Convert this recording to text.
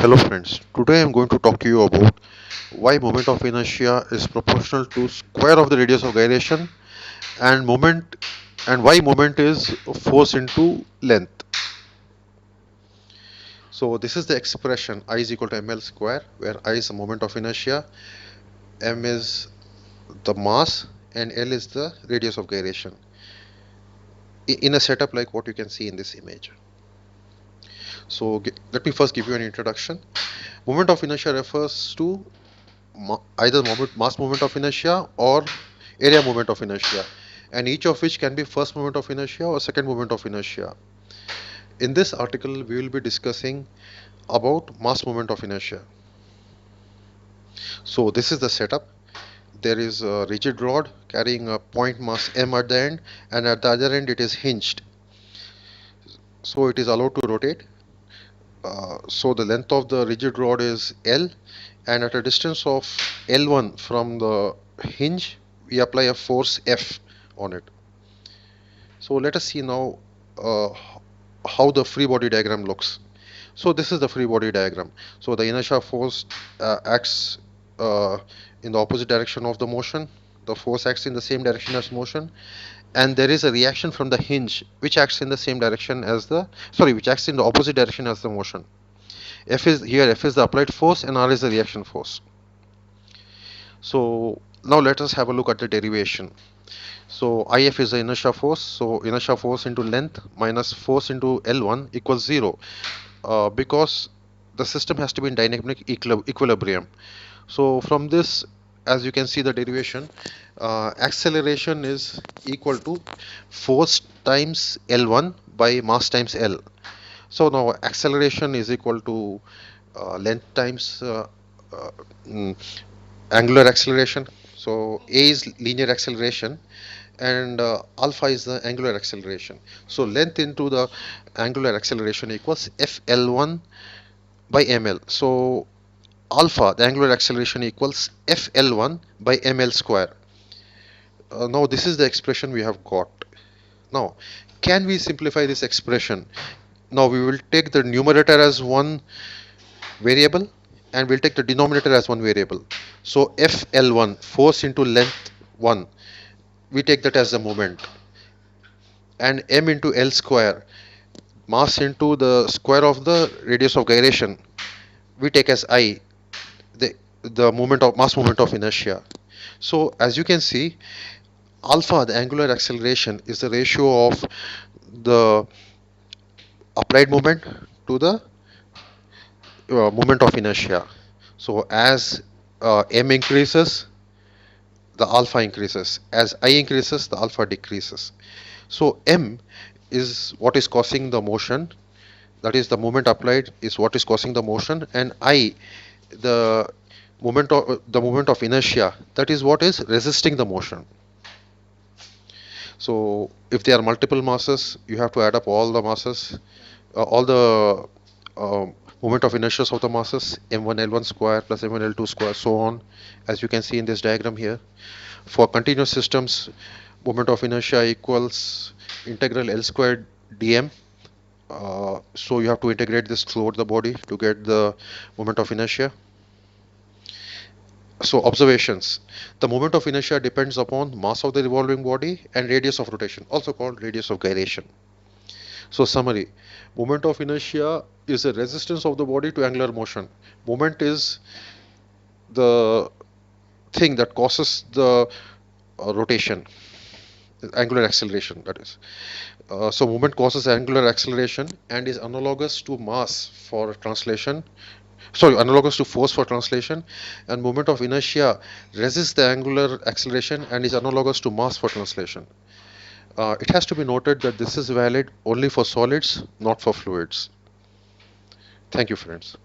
Hello friends, today I am going to talk to you about why moment of inertia is proportional to square of the radius of gyration and moment and why moment is force into length. So this is the expression I is equal to ml square where I is the moment of inertia, m is the mass and l is the radius of gyration in a setup like what you can see in this image. So let me first give you an introduction. Moment of inertia refers to either mass moment of inertia or area moment of inertia, and each of which can be first moment of inertia or second moment of inertia. In this article we will be discussing about mass moment of inertia. So this is the setup. There is a rigid rod carrying a point mass m at the end, and at the other end it is hinged, so it is allowed to rotate. So the length of the rigid rod is L, and at a distance of L1 from the hinge we apply a force F on it. So let us see now uh, how the free body diagram looks. So this is the free body diagram. So the inertia force acts in the opposite direction of the motion. The force acts in the same direction as motion, and there is a reaction from the hinge which acts in the same direction as the which acts in the opposite direction as the motion. F is the applied force and R is the reaction force. So now let us have a look at the derivation. So IF is the inertia force. So inertia force into length minus force into L1 equals 0 because the system has to be in dynamic equilibrium. So from this, as you can see the derivation, acceleration is equal to force times L1 by mass times L. So now acceleration is equal to length times uh, mm, angular acceleration. So A is linear acceleration and alpha is the angular acceleration. So length into the angular acceleration equals FL1 by ml. So alpha, the angular acceleration, equals FL1 by ml square. Now this is the expression we have got. Now can we simplify this expression? Now we will take the numerator as one variable and we'll take the denominator as one variable. So FL1, force into length 1, we take that as the moment, and m into L square, mass into the square of the radius of gyration, we take as I, the moment of mass moment of inertia. So as you can see, alpha, the angular acceleration, is the ratio of the applied moment to the moment of inertia. So as m increases, the alpha increases. As I increases, the alpha decreases. So m is what is causing the motion, that is the moment applied is what is causing the motion, and I, the moment of inertia, that is what is resisting the motion. So if there are multiple masses, you have to add up all the masses, all the uh, moment of inertia of the masses, m1 l1 square plus m1 l2 square, so on, as you can see in this diagram here. For continuous systems, moment of inertia equals integral L squared dm. So you have to integrate this throughout the body to get the moment of inertia. So observations: the moment of inertia depends upon mass of the revolving body and radius of rotation, also called radius of gyration. So summary: moment of inertia is the resistance of the body to angular motion. Moment is the thing that causes the rotation, angular acceleration, that is. So moment causes angular acceleration and is analogous to mass for translation, analogous to force for translation, and moment of inertia resists the angular acceleration and is analogous to mass for translation. It has to be noted that this is valid only for solids, not for fluids. Thank you, friends.